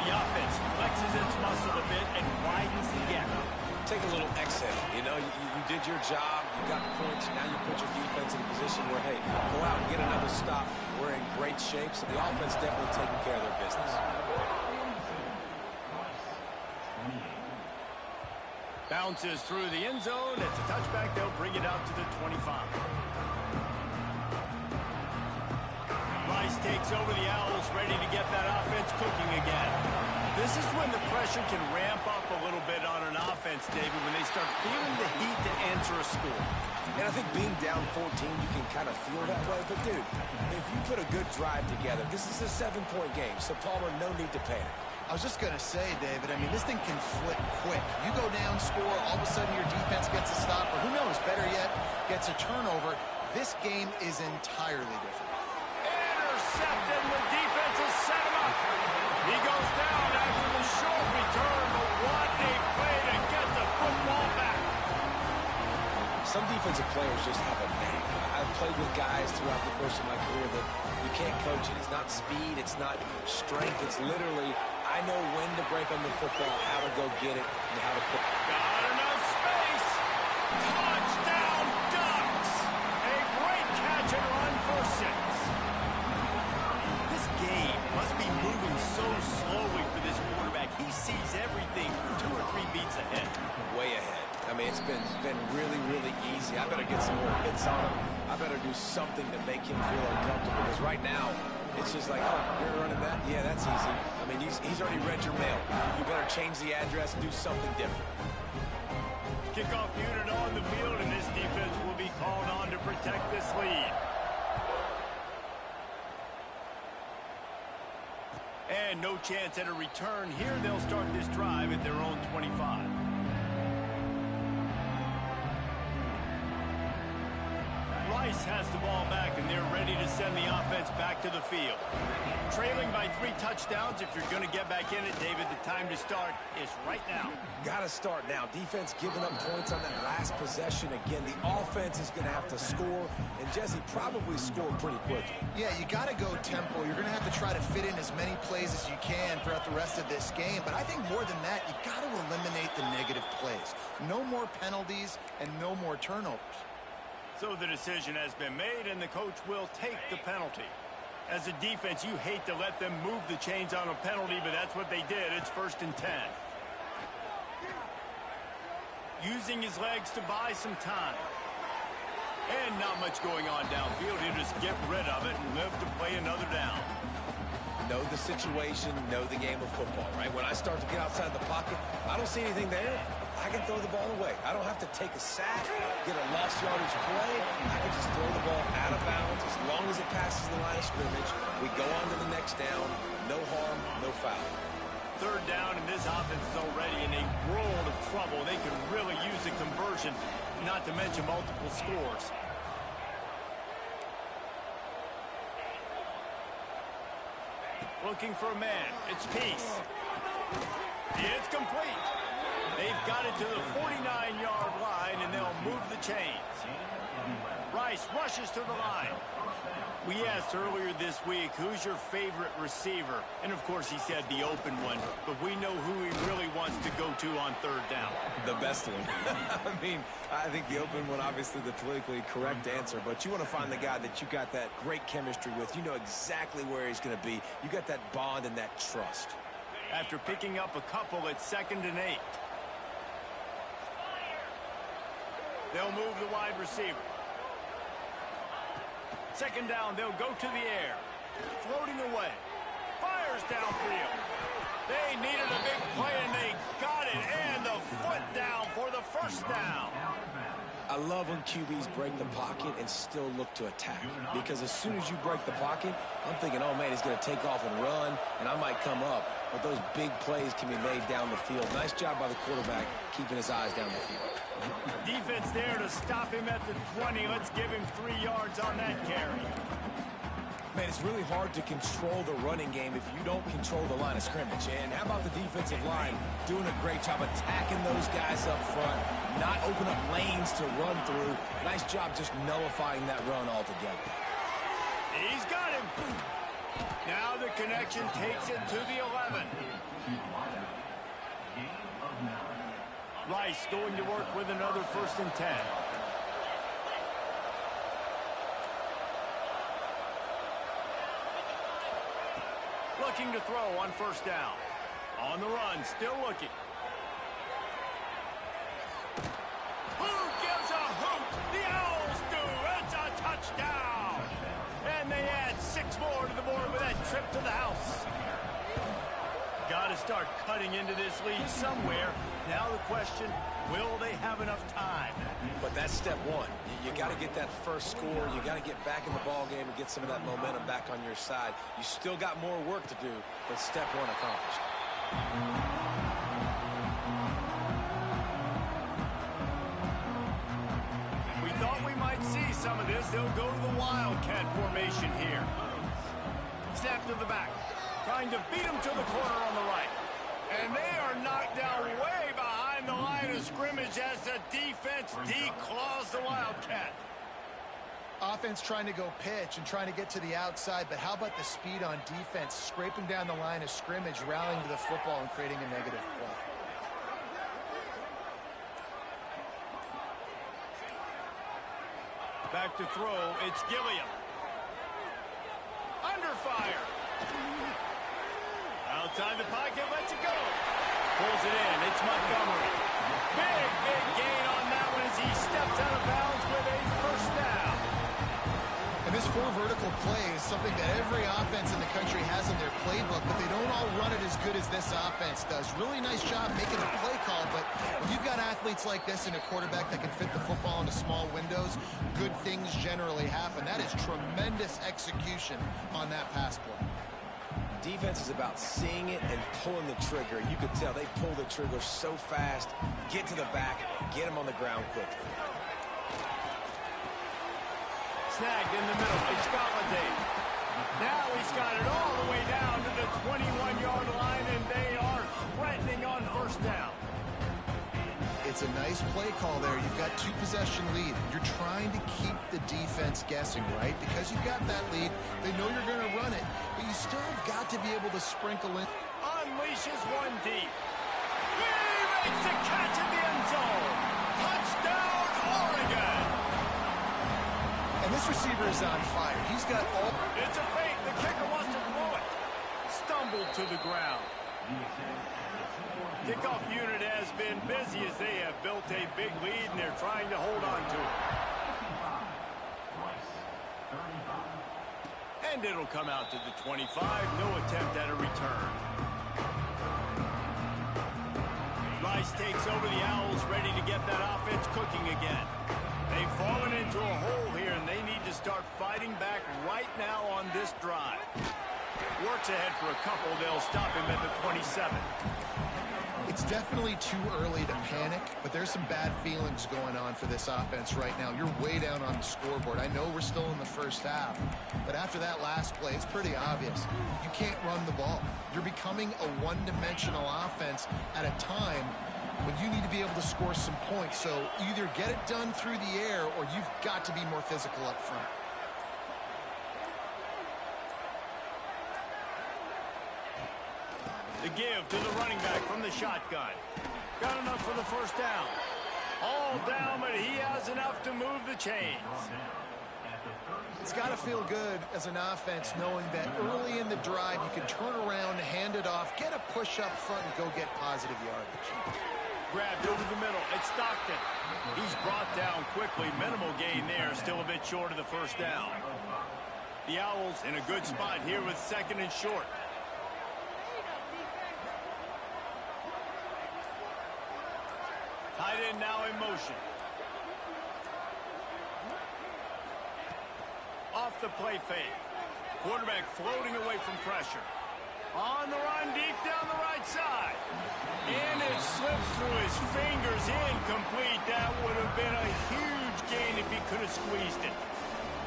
The offense flexes its muscle a bit and widens the gap. Take a little exit. You know, you did your job, you got points, now you put your defense in a position where, hey, go out and get another stop. We're in great shape, so the offense definitely taking care of their business. Bounces through the end zone. It's a touchback. They'll bring it out to the 25. Rice takes over the Owls, ready to get that offense cooking again. This is when the pressure can ramp up a little bit on an offense, David, when they start feeling the heat to answer a score. And I think being down 14, you can kind of feel that way. But, dude, if you put a good drive together, this is a 7-point game. So, Palmer, no need to panic. I was just going to say, David, I mean, this thing can flip quick. You go down, score, all of a sudden your defense gets a stop, or who knows, better yet, gets a turnover. This game is entirely different. Intercepted, the defense has set him up. He goes down after the short return, but what a play to get the football back. Some defensive players just have a name. I've played with guys throughout the course of my career that you can't coach it. It's not speed, it's not strength, it's literally, I know when to break on the football, how to go get it, and how to put it. Got enough space. Touchdown, Ducks. A great catch and run for 6. This game must be moving so slowly for this quarterback. He sees everything 2 or 3 beats ahead. Way ahead. I mean, it's been really, really easy. I better get some more hits on him. I better do something to make him feel uncomfortable, because right now, it's just like, oh, you're running that? Yeah, that's easy. I mean, he's already read your mail. You better change the address and do something different. Kickoff unit on the field, and this defense will be called on to protect this lead. And no chance at a return here. They'll start this drive at their own 25. Rice has the ball back, and they're ready to send the offense back to the field. Trailing by 3 touchdowns. If you're going to get back in it, David, the time to start is right now. Got to start now. Defense giving up points on that last possession. Again, the offense is going to have to score, and Jesse probably score pretty quickly. Yeah, you got to go tempo. You're going to have to try to fit in as many plays as you can throughout the rest of this game. But I think more than that, you got to eliminate the negative plays. No more penalties and no more turnovers. So the decision has been made, and the coach will take the penalty. As a defense, you hate to let them move the chains on a penalty, but that's what they did. It's 1st and 10. Using his legs to buy some time. And not much going on downfield. He'll just get rid of it and live to play another down. Know the situation, know the game of football, right? When I start to get outside the pocket, I don't see anything there. I can throw the ball away. I don't have to take a sack, get a lost yardage play. I can just throw the ball out of bounds as long as it passes the line of scrimmage. We go on to the next down. No harm, no foul. 3rd down, and this offense is already in a world of trouble. They could really use a conversion, not to mention multiple scores. Looking for a man. It's Peace. It's complete. They've got it to the 49-yard line, and they'll move the chains. Rice rushes to the line. We asked earlier this week, who's your favorite receiver? And, of course, he said the open one. But we know who he really wants to go to on 3rd down. The best one. I mean, I think the open one, obviously the politically correct answer. But you want to find the guy that you got that great chemistry with. You know exactly where he's going to be. You got that bond and that trust. After picking up a couple, it's 2nd and 8. They'll move the wide receiver. 2nd down, they'll go to the air. Floating away. Fires downfield. They needed a big play, and they got it. And the foot down for the 1st down. I love when QBs break the pocket and still look to attack. Because as soon as you break the pocket, I'm thinking, oh, man, he's going to take off and run, and I might come up. But those big plays can be made down the field. Nice job by the quarterback keeping his eyes down the field. Defense there to stop him at the 20. Let's give him 3 yards on that carry. Man, it's really hard to control the running game if you don't control the line of scrimmage. And how about the defensive line doing a great job attacking those guys up front, not open up lanes to run through. Nice job just nullifying that run altogether. He's got him. Now the connection takes it to the 11. Rice going to work with another 1st and 10. Looking to throw on 1st down. On the run, still looking. Who gives a hoot? The Owls do. It's a touchdown. And they add 6 more to the board with that trip to the house. Got to start cutting into this lead somewhere. Now the question, will they have enough time? But that's step one. You got to get that first score. You got to get back in the ball game and get some of that momentum back on your side. You still got more work to do, but step one accomplished. We thought we might see some of this. They'll go to the Wildcat formation here. Snap to the back. Trying to beat him to the corner on the right. And they are knocked down way behind the line of scrimmage as the defense declaws the Wildcat. Offense trying to go pitch and trying to get to the outside, but how about the speed on defense, scraping down the line of scrimmage, rallying to the football and creating a negative play. Back to throw, it's Gilliam. Under fire. Outside the pocket, lets it go. Pulls it in, it's Montgomery. Big gain on that one as he steps out of bounds with a 1st down. And this 4 vertical play is something that every offense in the country has in their playbook, but they don't all run it as good as this offense does. Really nice job making the play call, but when you've got athletes like this and a quarterback that can fit the football into small windows, good things generally happen. That is tremendous execution on that pass play. Defense is about seeing it and pulling the trigger. You could tell they pull the trigger so fast, get to the back, get him on the ground quickly. Snagged in the middle. It's Galladay. Now he's got it all the way down to the 21-yard line, and they are threatening on 1st down. It's a nice play call there. You've got 2-possession lead. You're trying to keep the defense guessing, right? Because you've got that lead, they know you're going to run it, but you still have got to be able to sprinkle in. Unleashes one deep. He makes the catch in the end zone. Touchdown, Oregon. And this receiver is on fire. He's got all... It's a fake The kicker wants to throw it. Stumbled to the ground. Kickoff unit has been busy as they have built a big lead, and they're trying to hold on to it. And it'll come out to the 25. No attempt at a return. Rice takes over the Owls, ready to get that offense cooking again. They've fallen into a hole here, and they need to start fighting back right now on this drive. Works ahead for a couple. They'll stop him at the 27. It's definitely too early to panic, but there's some bad feelings going on for this offense right now. You're way down on the scoreboard. I know we're still in the first half, but after that last play, it's pretty obvious. You can't run the ball. You're becoming a one-dimensional offense at a time when you need to be able to score some points. So either get it done through the air or you've got to be more physical up front. The give to the running back from the shotgun. Got enough for the first down. All down, but he has enough to move the chains. It's got to feel good as an offense knowing that early in the drive you can turn around, hand it off, get a push up front, and go get positive yardage. Grabbed over the middle. It's Stockton. He's brought down quickly. Minimal gain there. Still a bit short of the first down. The Owls in a good spot here with second and short. Tight end now in motion. Off the play fake. Quarterback floating away from pressure. On the run deep down the right side. And it slips through his fingers. Incomplete. That would have been a huge gain if he could have squeezed it.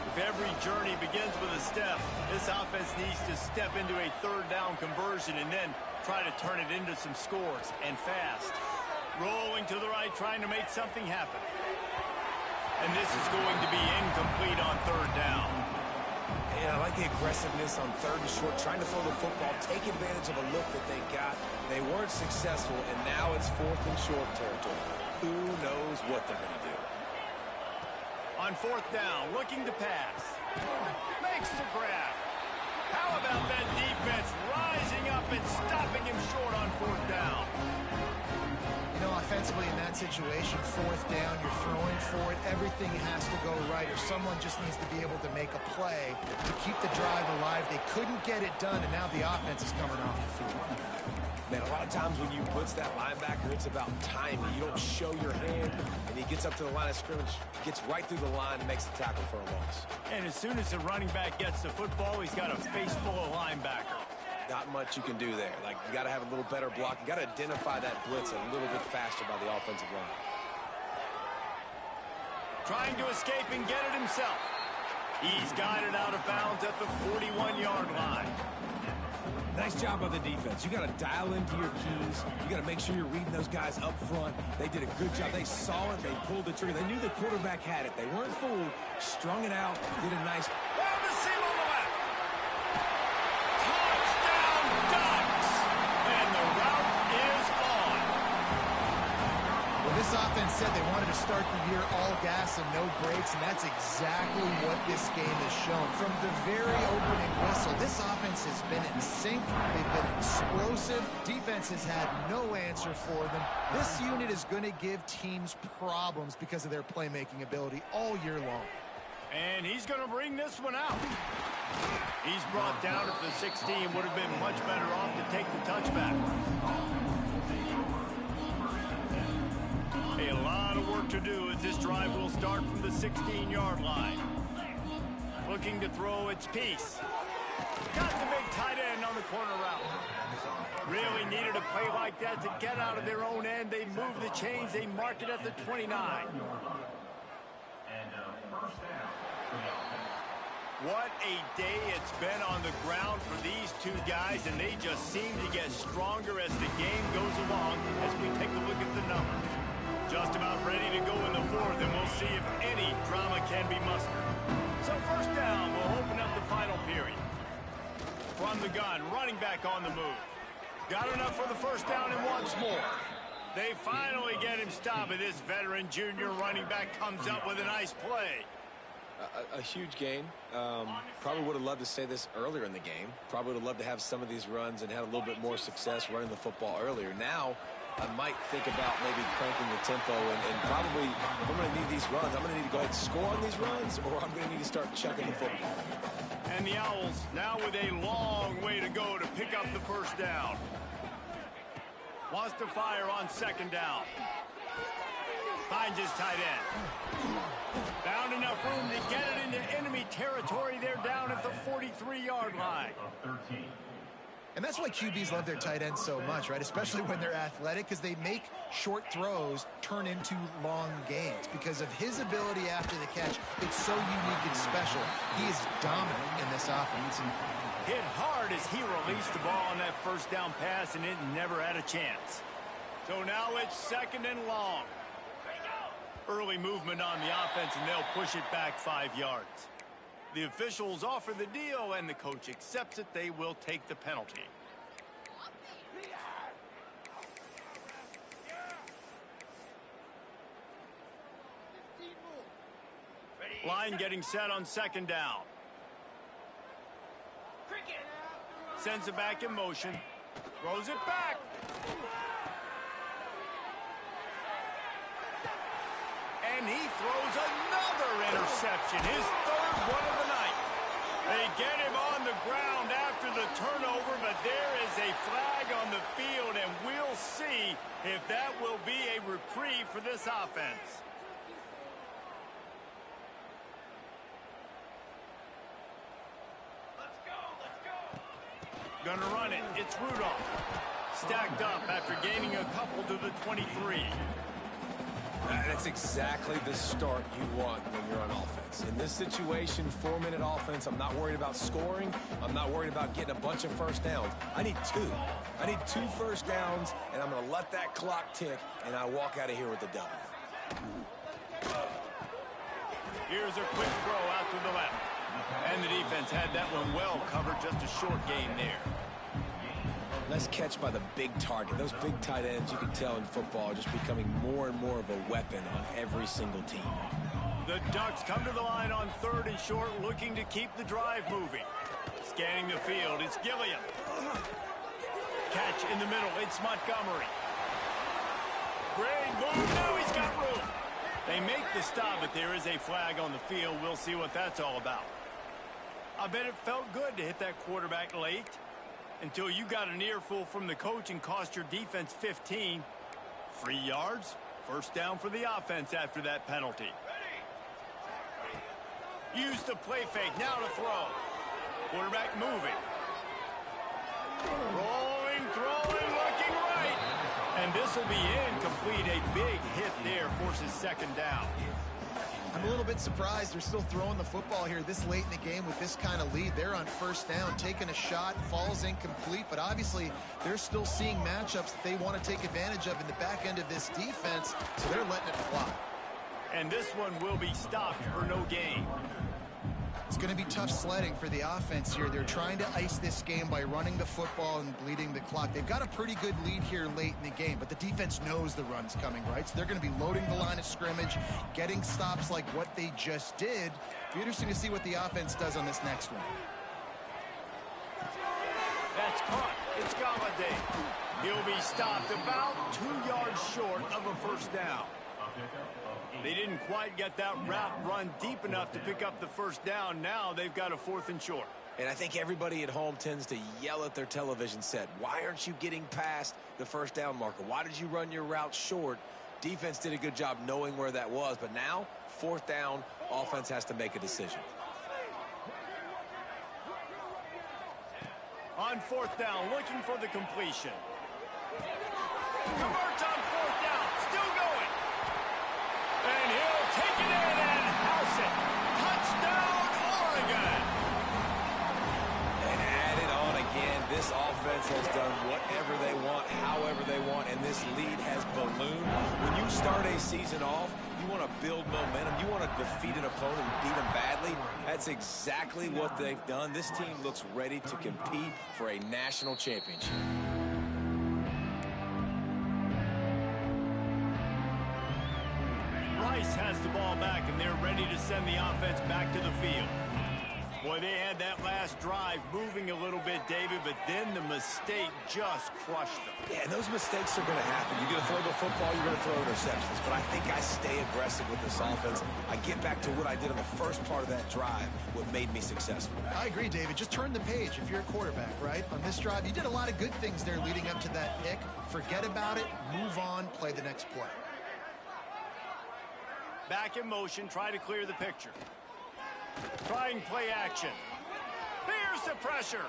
If every journey begins with a step, this offense needs to step into a third down conversion and then try to turn it into some scores, and fast. Rolling to the right, trying to make something happen. And this is going to be incomplete on third down. And I like the aggressiveness on third and short, trying to throw the football, take advantage of a look that they got. They weren't successful, and now it's fourth and short territory. Who knows what they're going to do? On fourth down, looking to pass. Makes the grab. How about that defense rising up and stopping him short on fourth down? You know, offensively in that situation, fourth down, you're throwing for it, everything has to go right, or someone just needs to be able to make a play to keep the drive alive. They couldn't get it done, and now the offense is coming off the field. Man, a lot of times when you blitz that linebacker, it's about timing. You don't show your hand, and he gets up to the line of scrimmage, gets right through the line, and makes the tackle for a loss. And as soon as the running back gets the football, he's got a face full of linebacker. Not much you can do there. Like, you got to have a little better block. You got to identify that blitz a little bit faster by the offensive line. Trying to escape and get it himself. He's guided out of bounds at the 41-yard line. Nice job by the defense. You got to dial into your keys. You got to make sure you're reading those guys up front. They did a good job. They saw it. They pulled the trigger. They knew the quarterback had it. They weren't fooled. Strung it out. Did a nice... Down the seam on the left. Touchdown, Ducks! And the route is on. Well, this offense said they wanted to start the year all gas and no brakes, and that's exactly what this game has shown. From the very opening whistle, this offense has been in sync. They've been explosive. Defense has had no answer for them. This unit is going to give teams problems because of their playmaking ability all year long. And he's going to bring this one out. He's brought down at the 16. Would have been much better off to take the touchback. A lot of work to do as this drive will start from the 16-yard line. Looking to throw its piece. Got the big tight end on the corner route. Really needed a play like that to get out of their own end. They move the chains. They mark it at the 29. What a day it's been on the ground for these two guys, and they just seem to get stronger as the game goes along as we take a look at the numbers. Just about ready to go in the fourth, and we'll see if any drama can be mustered. So first down, we'll open up the final period. From the gun, running back on the move. Got enough for the first down and once more. They finally get him stopped, and this veteran junior running back comes up with a nice play. A huge gain. Probably would have loved to say this earlier in the game. Probably would have loved to have some of these runs and had a little bit more success running the football earlier. Now, I might think about maybe cranking the tempo and probably, if I'm going to need these runs, I'm going to need to go ahead and score on these runs, or I'm going to need to start chucking the football. And the Owls now with a long way to go to pick up the first down. Wants to fire on second down. Finds his tight end. Found enough room to get it into enemy territory. They're down at the 43-yard line. And that's why QBs love their tight ends so much, right? Especially when they're athletic, because they make short throws turn into long gains. Because of his ability after the catch, it's so unique and special. He is dominant in this offense. Hit hard as he released the ball on that first down pass, and it never had a chance. So now it's second and long. Early movement on the offense, and they'll push it back 5 yards. The officials offer the deal, and the coach accepts it. They will take the penalty. Line getting set on second down. Sends it back in motion. Throws it back. And he throws another interception, his third one of the night. They get him on the ground after the turnover, but there is a flag on the field, and we'll see if that will be a reprieve for this offense. Gonna run it. It's Rudolph. Stacked up after gaining a couple to the 23. That's exactly the start you want when you're on offense. In this situation, 4-minute offense, I'm not worried about scoring. I'm not worried about getting a bunch of first downs. I need 2. I need 2 first downs, and I'm going to let that clock tick, and I walk out of here with a W. Here's a quick throw out to the left. And the defense had that one well covered, just a short gain there. Nice catch by the big target. Those big tight ends, you can tell in football, are just becoming more and more of a weapon on every single team. The Ducks come to the line on third and short, looking to keep the drive moving. Scanning the field, it's Gilliam. Catch in the middle, it's Montgomery. Great move, now he's got room. They make the stop, but there is a flag on the field. We'll see what that's all about. I bet it felt good to hit that quarterback late, until you got an earful from the coach and cost your defense 15. 3 yards, first down for the offense after that penalty. Use the play fake, now to throw. Quarterback moving. Rolling, throwing, looking right. And this will be incomplete. A big hit there, forces second down. I'm a little bit surprised they're still throwing the football here this late in the game with this kind of lead. They're on first down, taking a shot, falls incomplete, but obviously they're still seeing matchups that they want to take advantage of in the back end of this defense, so they're letting it fly. And this one will be stopped for no gain. It's going to be tough sledding for the offense here. They're trying to ice this game by running the football and bleeding the clock. They've got a pretty good lead here late in the game, but the defense knows the run's coming, right? So they're going to be loading the line of scrimmage, getting stops like what they just did. It'll be interesting to see what the offense does on this next one. That's caught. It's Galladay. He'll be stopped about 2 yards short of a first down. They didn't quite get that route run deep enough to pick up the first down. Now they've got a 4th and short. And I think everybody at home tends to yell at their television set. Why aren't you getting past the first down marker? Why did you run your route short? Defense did a good job knowing where that was. But now, 4th down, offense has to make a decision. On 4th down, looking for the completion. Converts on 4th down, still going. And he'll take it in and house it. Touchdown, Oregon. And add it on again. This offense has done whatever they want, however they want, and this lead has ballooned. When you start a season off, you want to build momentum. You want to defeat an opponent and beat them badly. That's exactly what they've done. This team looks ready to compete for a national championship. Rice has the ball back, and they're ready to send the offense back to the field. Boy, they had that last drive moving a little bit, David, but then the mistake just crushed them. Yeah, and those mistakes are going to happen. You're going to throw the football, you're going to throw interceptions. But I think I stay aggressive with this offense. I get back to what I did on the first part of that drive, what made me successful. I agree, David. Just turn the page if you're a quarterback, right? On this drive, you did a lot of good things there leading up to that pick. Forget about it, move on, play the next play. Back in motion, try to clear the picture. Trying play action. Here's the pressure.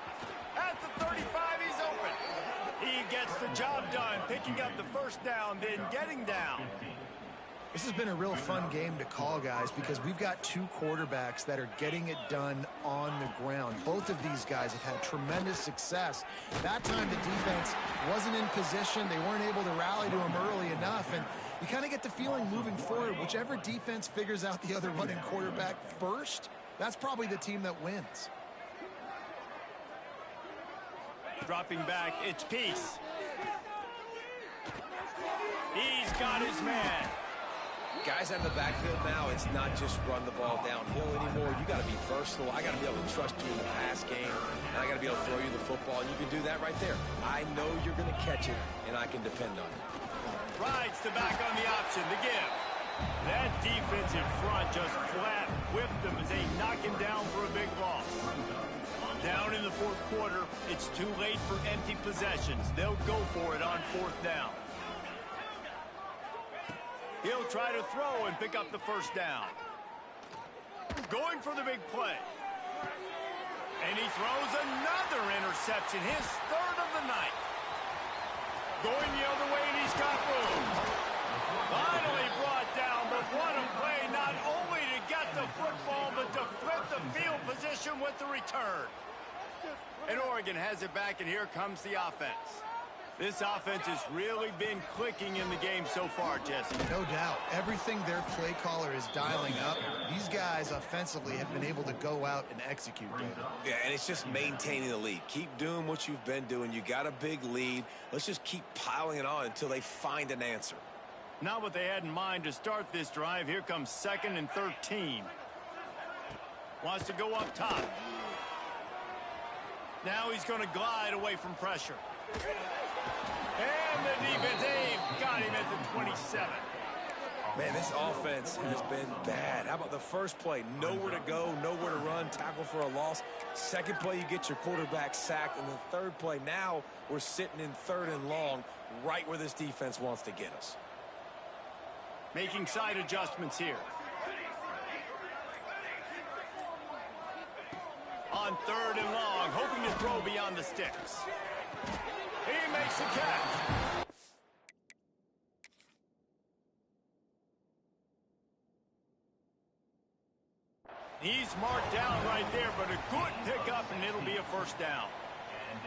At the 35, he's open. He gets the job done, picking up the first down, then getting down. This has been a real fun game to call, guys, because we've got two quarterbacks that are getting it done on the ground. Both of these guys have had tremendous success. That time the defense wasn't in position. They weren't able to rally to him early enough, and you kind of get the feeling moving forward, whichever defense figures out the other running quarterback first, that's probably the team that wins. Dropping back, it's Peace. He's got his man. Guys out of the backfield now, it's not just run the ball downhill anymore. You got to be versatile. I got to be able to trust you in the pass game, and I got to be able to throw you the football, and you can do that right there. I know you're going to catch it, and I can depend on it. Rides the back on the option, the give. That defensive front just flat whipped them as they knock him down for a big loss. Down in the fourth quarter, it's too late for empty possessions. They'll go for it on fourth down. He'll try to throw and pick up the first down. Going for the big play. And he throws another interception, his third of the night. Going the other way, and he's got room. Finally brought down, but what a play, not only to get the football, but to flip the field position with the return. And Oregon has it back, and here comes the offense. This offense has really been clicking in the game so far, Jesse. No doubt. Everything their play caller is dialing up, these guys offensively have been able to go out and execute, David. Yeah, and it's just maintaining the lead. Keep doing what you've been doing. You got a big lead. Let's just keep piling it on until they find an answer. Not what they had in mind to start this drive. Here comes 2nd and 13. Wants to go up top. Now he's going to glide away from pressure. And the defense, they've got him at the 27. Man, this offense has been bad. How about the first play? Nowhere to go, nowhere to run, tackle for a loss. Second play, you get your quarterback sacked. And the third play, now we're sitting in 3rd and long, right where this defense wants to get us. Making side adjustments here. On 3rd and long, hoping to throw beyond the sticks. He makes the catch. He's marked down right there, but a good pickup, and it'll be a first down.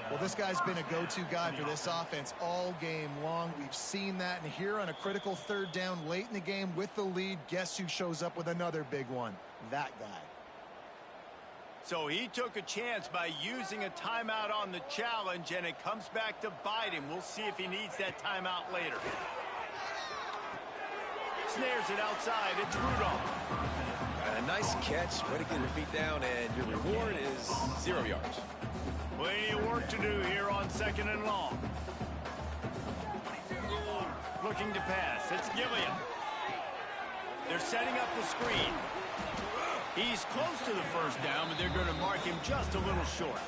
Well, this guy's been a go-to guy for this offense all game long. We've seen that, and here on a critical 3rd down late in the game with the lead, guess who shows up with another big one? That guy. So he took a chance by using a timeout on the challenge, and it comes back to bite him. We'll see if he needs that timeout later. Snares it outside. It's Rudolph. A nice catch. Way to get your feet down, and your reward is 0 yards. Plenty of work to do here on 2nd and long. Looking to pass. It's Gilliam. They're setting up the screen. He's close to the first down, but they're going to mark him just a little short.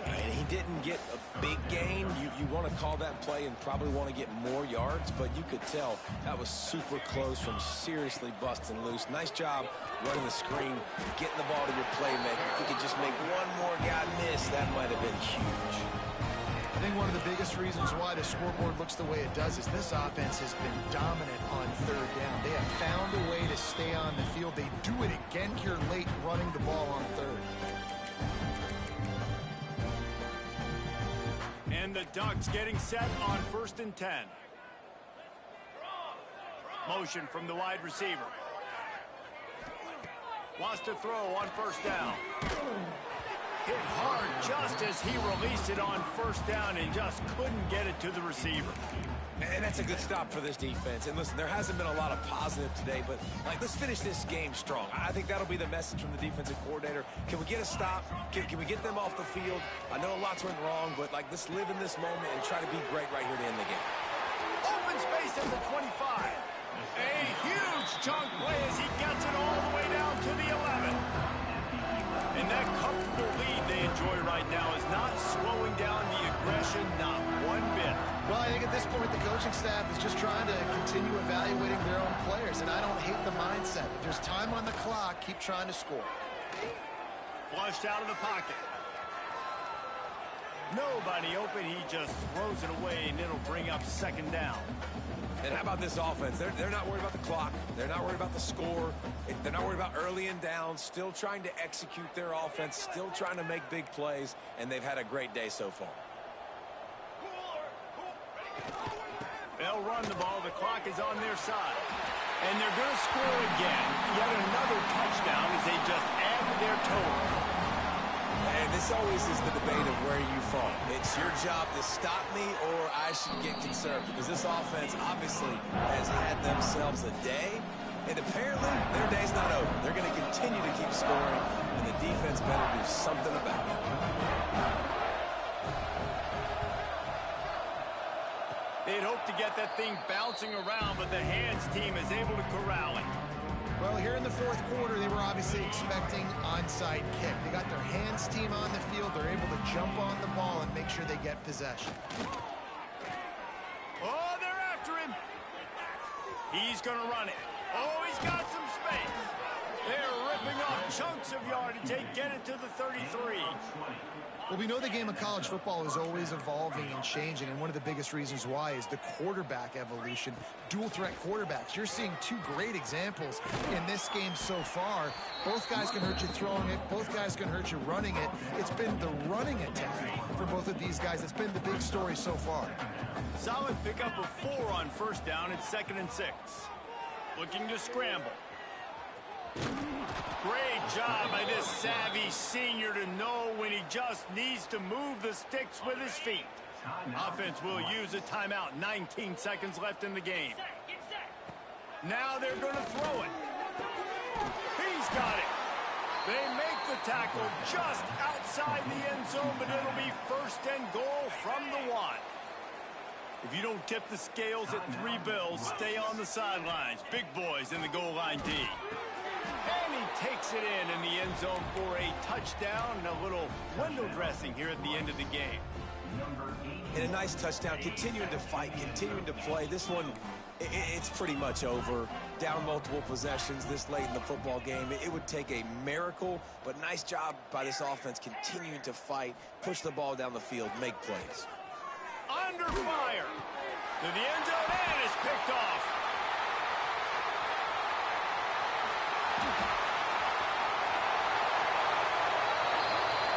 And he didn't get a big gain. You want to call that play and probably want to get more yards, but you could tell that was super close from seriously busting loose. Nice job running the screen, getting the ball to your playmaker. If you could just make one more guy miss, that might have been huge. I think one of the biggest reasons why the scoreboard looks the way it does is this offense has been dominant on 3rd down. They have found a way to stay on the field. They do it again here late, running the ball on 3rd. And the Ducks getting set on 1st and 10. Motion from the wide receiver. Wants to throw on 1st down. Hit hard just as he released it on 1st down and just couldn't get it to the receiver. And that's That's a good stop for this defense. And listen, there hasn't been a lot of positive today, but let's finish this game strong. I think that'll be the message from the defensive coordinator. Can we get a stop? Can we get them off the field? I know lots went wrong, but let's live in this moment and try to be great right here to end the game. Open space at the 25. A huge chunk play as he gets it all the way down to the 11. And that comfortable lead they enjoy right now is not slowing down the aggression, not one bit. Well, I think at this point the coaching staff is just trying to continue evaluating their own players, and I don't hate the mindset. If there's time on the clock, keep trying to score. Flushed out of the pocket. Nobody open, he just throws it away, and it'll bring up second down. And how about this offense? They're not worried about the clock. They're not worried about the score. They're not worried about early and down. Still trying to execute their offense. Still trying to make big plays. And they've had a great day so far. They'll run the ball. The clock is on their side. And they're going to score again. Yet another touchdown as they just add to their total. And this always is the debate of where you fall. It's your job to stop me or I should get concerned, because this offense obviously has had themselves a day, and apparently their day's not over. They're going to continue to keep scoring, and the defense better do something about it. They'd hoped to get that thing bouncing around, but the hands team is able to corral it. Well, here in the fourth quarter, they were obviously expecting onside kick. They got their hands team on the field. They're able to jump on the ball and make sure they get possession. Oh, they're after him. He's going to run it. Oh, he's got some space. They're ripping off chunks of yardage. They get it to the 33. Well, we know the game of college football is always evolving and changing, and one of the biggest reasons why is the quarterback evolution. Dual threat quarterbacks. You're seeing two great examples in this game so far. Both guys can hurt you throwing it. Both guys can hurt you running it. It's been the running attack for both of these guys that's been the big story so far. Solid pickup of 4 on first down and 2nd and 6. Looking to scramble. Great job by this savvy senior to know when he just needs to move the sticks with his feet. Offense will use a timeout. 19 seconds left in the game. Now they're going to throw it. He's got it. They make the tackle just outside the end zone, but it'll be 1st and goal from the 1. If you don't tip the scales at 3 bills, stay on the sidelines. Big boys in the goal line D. And he takes it in the end zone for a touchdown and a little window dressing here at the end of the game. And a nice touchdown, continuing to fight, continuing to play. This one, it's pretty much over. Down multiple possessions this late in the football game. It would take a miracle, but nice job by this offense continuing to fight, push the ball down the field, make plays. Under fire. To the end zone, and it's picked off.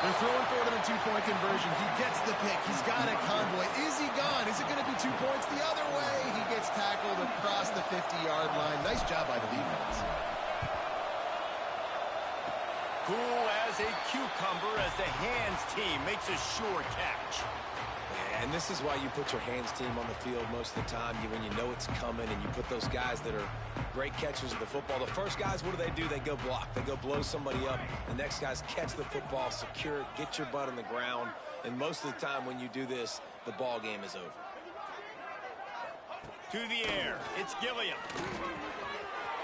They're throwing for it in a 2-point conversion. He gets the pick. He's got a convoy. Is he gone? Is it going to be 2 points the other way? He gets tackled across the 50-yard line. Nice job by the defense. Cool as a cucumber as the hands team makes a sure catch. And this is why you put your hands team on the field most of the time, when you know it's coming, and you put those guys that are great catchers of the football. The first guys, what do? They go block. They go blow somebody up. The next guys catch the football, secure it, get your butt on the ground. And most of the time when you do this, the ball game is over. To the air, it's Gilliam.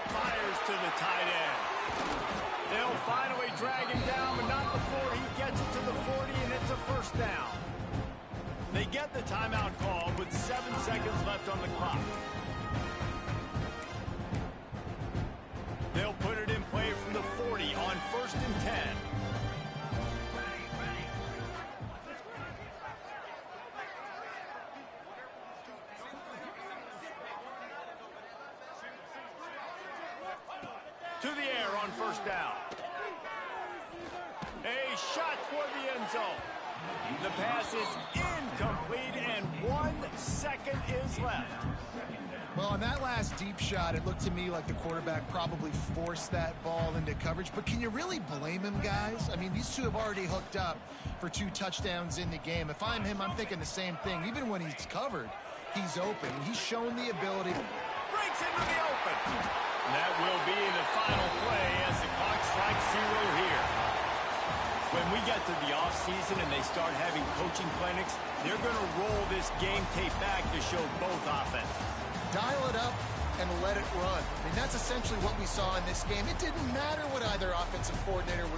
Fires to the tight end. They'll finally drag him down, but not before he gets it to the 40, and it's a 1st down. They get the timeout call with 7 seconds left on the clock. They'll put it in play from the 40 on 1st and 10. To the air on 1st down. A shot toward the end zone. The pass is incomplete, and 1 second is left. Well, on that last deep shot, it looked to me like the quarterback probably forced that ball into coverage. But can you really blame him, guys? I mean, these two have already hooked up for 2 touchdowns in the game. If I'm him, I'm thinking the same thing. Even when he's covered, He's open. He's shown the ability. Breaks into the open. And that will be the final play as the clock strikes 0 here. When we get to the offseason and they start having coaching clinics, they're going to roll this game tape back to show both offense. Dial it up and let it run. I mean, that's essentially what we saw in this game. It didn't matter what either offensive coordinator was